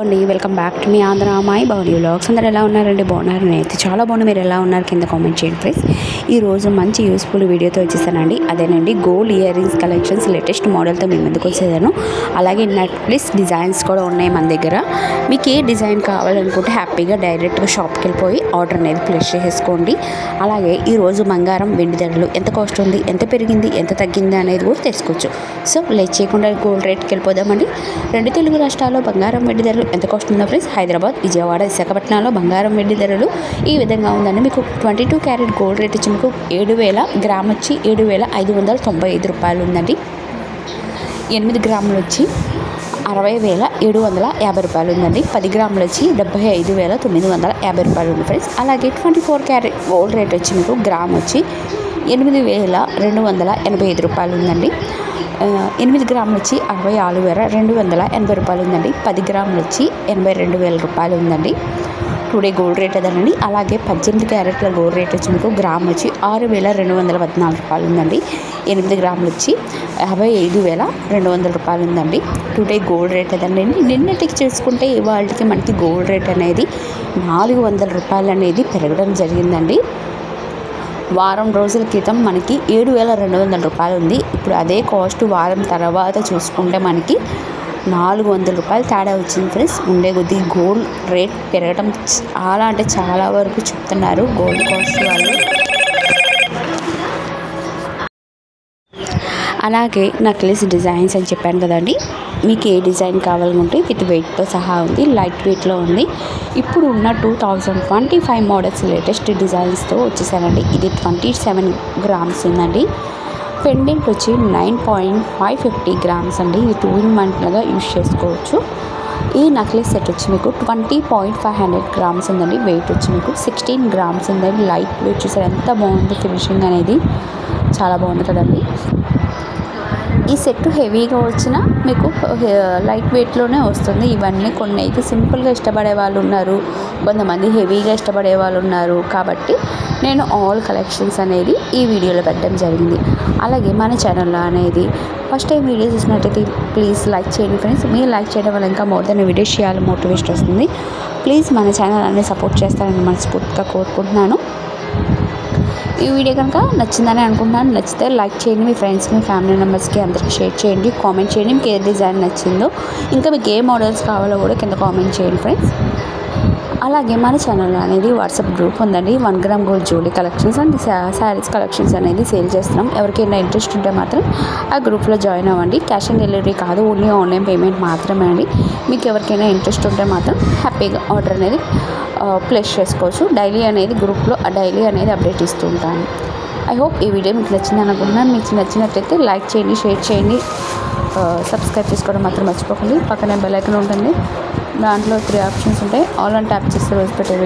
అండి welcome back to me Andhra అమ్మాయి Bhavani vlogs. అందరూ ఎలా ఉన్నారండి? బాగున్నారు? నేనైతే చాలా బాగున్నా. మీరు ఎలా ఉన్నారు కింద కామెంట్ చేయండి ఫ్రెండ్స్. ఈరోజు మంచి యూస్ఫుల్ వీడియోతో వచ్చేసానండి. అదేనండి gold ear rings collections latest మోడల్తో మేము ముందుకు వచ్చేసాను. అలాగే నెక్లెస్ డిజైన్స్ కూడా ఉన్నాయి మన దగ్గర. మీకు ఏ డిజైన్ కావాలనుకుంటే హ్యాపీగా డైరెక్ట్గా షాప్కి వెళ్ళిపోయి ఆర్డర్ అనేది ప్లేస్ చేసేసుకోండి. అలాగే ఈరోజు బంగారం వెండి ధరలు ఎంత కాస్ట్ ఉంది, ఎంత పెరిగింది, ఎంత తగ్గింది అనేది కూడా తెలుసుకోవచ్చు. సో లేట్ చేయకుండా గోల్డ్ రేట్కి వెళ్ళిపోదామండి. రెండు తెలుగు రాష్ట్రాల్లో బంగారం వెండి ధరలు ఎంత కాస్ట్ ఉందో ఫ్రెండ్స్? హైదరాబాద్, విజయవాడ, విశాఖపట్నంలో బంగారం వెండి ధరలు ఈ విధంగా ఉందండి. మీకు 22 క్యారెట్ గోల్డ్ రేట్ వచ్చి మీకు 7,000 గ్రామ్ వచ్చి 7,595 రూపాయలు ఉందండి. 8 గ్రాములు వచ్చి 60,750 రూపాయలు ఉందండి. 10 గ్రాములు వచ్చి 75,950 రూపాయలు ఉంది ఫ్రెండ్స్. అలాగే 24 క్యారెట్ గోల్డ్ రేట్ వచ్చి మీకు గ్రామ్ వచ్చి 8,285 రూపాయలు ఉందండి. 8 గ్రాములు వచ్చి 66,280 రూపాయలు ఉందండి. 10 గ్రాములు వచ్చి 82,000 రూపాయలు ఉందండి. టుడే గోల్డ్ రేట్ అదేనండి. అలాగే 18 క్యారెట్ల గోల్డ్ రేట్ వచ్చి మీకు గ్రామ్ వచ్చి 6,214 రూపాయలు ఉందండి. 8 గ్రాములు వచ్చి 55,200 రూపాయలు ఉందండి. టుడే గోల్డ్ రేట్ అదండి. నిన్నటికి చేసుకుంటే ఇవాళకి మనకి గోల్డ్ రేట్ అనేది 400 రూపాయలు అనేది పెరగడం జరిగిందండి. వారం రోజుల క్రితం మనకి 7,200 రూపాయలు ఉంది. ఇప్పుడు అదే కాస్ట్ వారం తర్వాత చూసుకుంటే మనకి 400 రూపాయలు తేడా వచ్చింది ఫ్రెండ్స్. ఉండే కొద్దీ గోల్డ్ రేట్ పెరగడం చాలా అంటే చాలా వరకు చెప్తున్నారు గోల్డ్ కాస్ట్ వాళ్ళు. అలాగే నెక్లెస్ డిజైన్స్ అని చెప్పాను కదండి. మీకు ఏ డిజైన్ కావాలనుకుంటే విత్ వెయిట్తో సహా ఉంది, లైట్ వెయిట్లో ఉంది. ఇప్పుడు ఉన్న 2025 మోడల్స్ లేటెస్ట్ డిజైన్స్తో వచ్చేసానండి. ఇది 27 గ్రామ్స్ ఉందండి. పెండెంట్ వచ్చి 9.550 గ్రామ్స్ అండి. ఇది 2-in-1 యూజ్ చేసుకోవచ్చు. ఈ నెక్లెస్ సెట్ వచ్చి మీకు 20.500 గ్రామ్స్ ఉందండి. వెయిట్ వచ్చి మీకు 16 గ్రామ్స్ ఉందండి. లైట్ వెయిట్ చూసారు ఎంత బాగుంది, ఫినిషింగ్ అనేది చాలా బాగుంది కదండి. ఈ సెట్ హెవీగా వచ్చినా మీకు లైట్ వెయిట్లోనే వస్తుంది. ఇవన్నీ కొన్ని అయితే సింపుల్గా ఇష్టపడే వాళ్ళు ఉన్నారు, కొంతమంది హెవీగా ఇష్టపడే వాళ్ళు ఉన్నారు. కాబట్టి నేను ఆల్ కలెక్షన్స్ అనేది ఈ వీడియోలో పెట్టడం జరిగింది. అలాగే మన ఛానల్లో అనేది ఫస్ట్ టైం వీడియో చూసినట్టయితే ప్లీజ్ లైక్ చేయండి ఫ్రెండ్స్. మీరు లైక్ చేయడం వల్ల ఇంకా మోర్ దెన్ వీడియోస్ చేయాలి మోటివేషన్ వస్తుంది. ప్లీజ్ మన ఛానల్ అనేది సపోర్ట్ చేస్తారని మనస్ఫూర్తిగా కోరుకుంటున్నాను. ఈ వీడియో కనుక నచ్చిందని అనుకుంటున్నాను. నచ్చితే లైక్ చేయండి, మీ ఫ్రెండ్స్కి, మీ ఫ్యామిలీ మెంబర్స్కి అందరికీ షేర్ చేయండి, కామెంట్ చేయండి. మీకు ఏ డిజైన్ నచ్చిందో, ఇంకా మీకు ఏ మోడల్స్ కావాలో కూడా కింద కామెంట్ చేయండి ఫ్రెండ్స్. అలాగే మన ఛానల్లో అనేది వాట్సాప్ గ్రూప్ ఉందండి. 1 gram gold jewellery collections and saris collections అనేది సేల్ చేస్తున్నాం. ఎవరికైనా ఇంట్రెస్ట్ ఉంటే మాత్రం ఆ గ్రూప్లో జాయిన్ అవ్వండి. క్యాష్ ఆన్ డెలివరీ కాదు, ఓన్లీ ఆన్లైన్ పేమెంట్ మాత్రమే అండి. మీకు ఎవరికైనా ఇంట్రెస్ట్ ఉంటే మాత్రం హ్యాపీగా ఆర్డర్ అనేది ప్లేస్ చేసుకోవచ్చు. డైలీ అనేది గ్రూప్లో డైలీ అనేది అప్డేట్ ఇస్తూ ఉంటాను. ఐ హోప్ ఈ వీడియో మీకు నచ్చిందని అనుకుంటున్నాను. మీకు నచ్చినట్లయితే లైక్ చేయండి, షేర్ చేయండి, సబ్స్క్రైబ్ చేసుకోవడం మాత్రం మర్చిపోకండి. పక్కనే బెల్ ఐకాన్ ఉంటుంది, దాంట్లో 3 ఆప్షన్స్ ఉంటాయి. ఆల్ అని ట్యాప్ చేస్తే రోజు పెట్టే